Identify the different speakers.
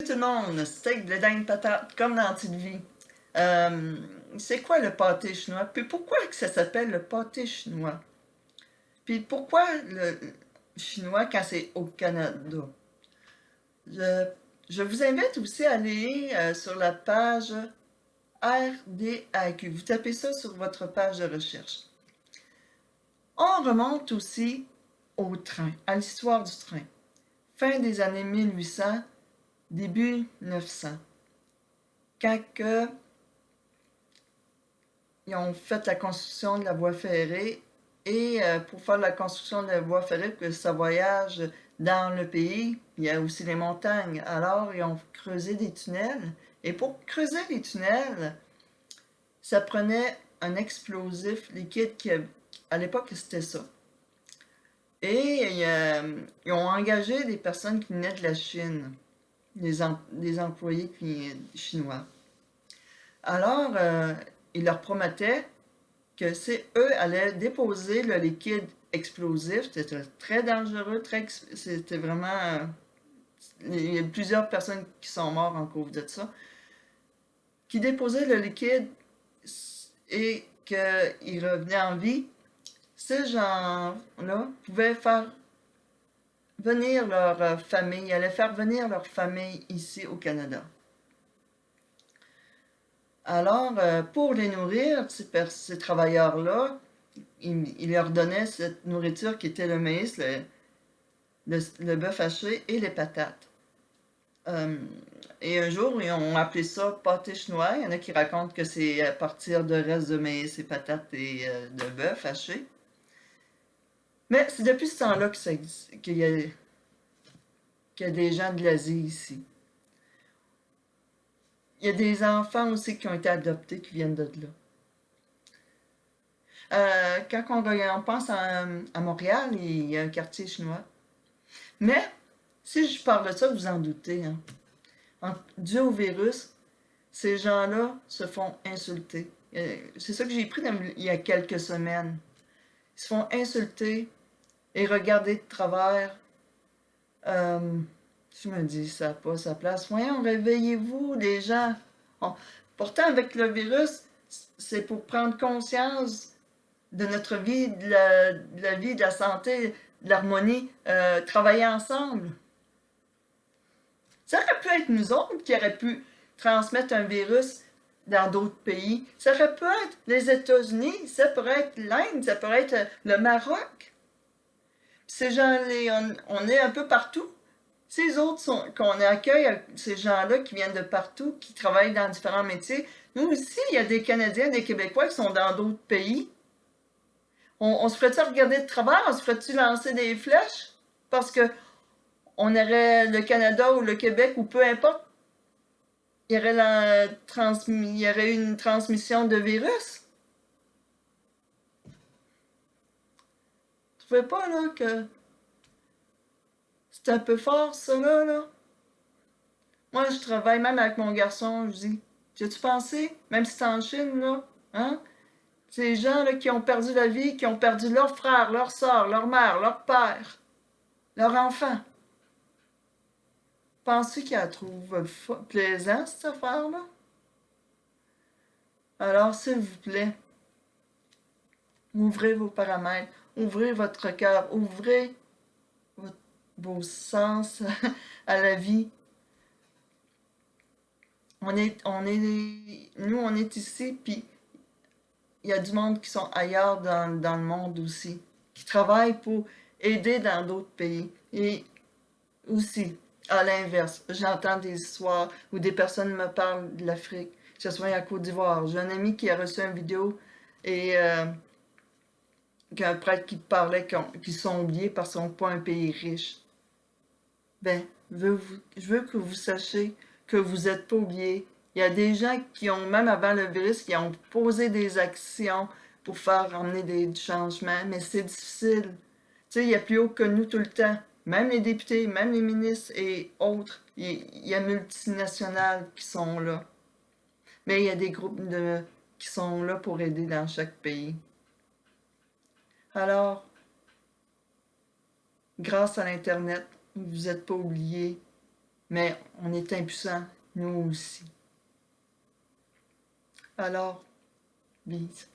Speaker 1: Tout le monde, steak de dinde patate, comme dans Petite Vie. C'est quoi le pâté chinois? Puis pourquoi que ça s'appelle le pâté chinois? Puis pourquoi le chinois quand c'est au Canada? Je, je vous invite aussi à aller sur la page RDAQ. Vous tapez ça sur votre page de recherche. On remonte aussi au train, à l'histoire du train. Fin des années 1800, début 900. Quand ils ont fait la construction de la voie ferrée et pour faire la construction de la voie ferrée, pour que ça voyage dans le pays, il y a aussi les montagnes. Alors, ils ont creusé des tunnels. Et pour creuser les tunnels, ça prenait un explosif liquide qui, à l'époque, c'était ça. Et ils ont engagé des personnes qui venaient de la Chine, des employés chinois. Alors, ils leur promettaient que c'est eux allaient déposer le liquide explosif. C'était très dangereux, c'était vraiment... il y a plusieurs personnes qui sont mortes en cause de ça. Qui déposaient le liquide et qu'ils revenaient en vie. Ces gens-là pouvaient faire venir leur famille, allaient faire venir leur famille ici au Canada. Alors, pour les nourrir, ces travailleurs-là, ils leur donnaient cette nourriture qui était le maïs, le bœuf haché et les patates. Et un jour, ils ont appelé ça pâté chinois. Il y en a qui racontent que c'est à partir de restes de maïs et patates et de bœuf haché. Mais c'est depuis ce temps-là qu'il y a des gens de l'Asie ici. Il y a des enfants aussi qui ont été adoptés qui viennent de là. Quand on pense à Montréal, il y a un quartier chinois. Mais, si je parle de ça, vous en doutez. Hein. Dû au virus, ces gens-là se font insulter. C'est ça que j'ai pris il y a quelques semaines. Ils se font insulter et regarder de travers. Je me dis, ça n'a pas sa place. Voyons, réveillez-vous, les gens. Pourtant, avec le virus, c'est pour prendre conscience de notre vie, de la vie, de la santé, de l'harmonie, travailler ensemble. Ça aurait pu être nous autres qui auraient pu transmettre un virus dans d'autres pays. Ça aurait pu être les États-Unis, ça pourrait être l'Inde, ça pourrait être le Maroc. Ces gens-là, on est un peu partout. Ces autres qu'on accueille, ces gens-là qui viennent de partout, qui travaillent dans différents métiers. Nous aussi, il y a des Canadiens, des Québécois qui sont dans d'autres pays. On se ferait-tu regarder de travers? On se ferait-tu lancer des flèches? Parce que on aurait le Canada ou le Québec ou peu importe, il y aurait une transmission de virus. Tu trouvez pas, là, que c'est un peu fort, ça, là? Moi, je travaille même avec mon garçon, je dis, as-tu pensé, même si c'est en Chine, là, hein? Ces gens, là, qui ont perdu la vie, qui ont perdu leur frère, leur soeur, leur mère, leur père, leur enfant. Penses-tu qu'ils la trouvent plaisant, cette affaire-là? Alors, s'il vous plaît, ouvrez vos paramètres, ouvrez votre cœur, ouvrez vos sens à la vie. Nous, on est ici, puis il y a du monde qui sont ailleurs dans le monde aussi, qui travaillent pour aider dans d'autres pays. Et aussi, à l'inverse, j'entends des histoires où des personnes me parlent de l'Afrique, que ce soit à Côte d'Ivoire. J'ai un ami qui a reçu une vidéo et qu'un prêtre qui parlait qu'ils sont oubliés parce qu'ils sont pas un pays riche. Ben, je veux que vous sachiez que vous n'êtes pas oubliés. Il y a des gens qui ont, même avant le virus, qui ont posé des actions pour faire amener des changements, mais c'est difficile. Tu sais, il y a plus haut que nous tout le temps. Même les députés, même les ministres et autres, il y a multinationales qui sont là. Mais il y a des groupes qui sont là pour aider dans chaque pays. Alors, grâce à l'Internet, vous n'êtes pas oubliés. mais on est impuissants, nous aussi. Alors, bise.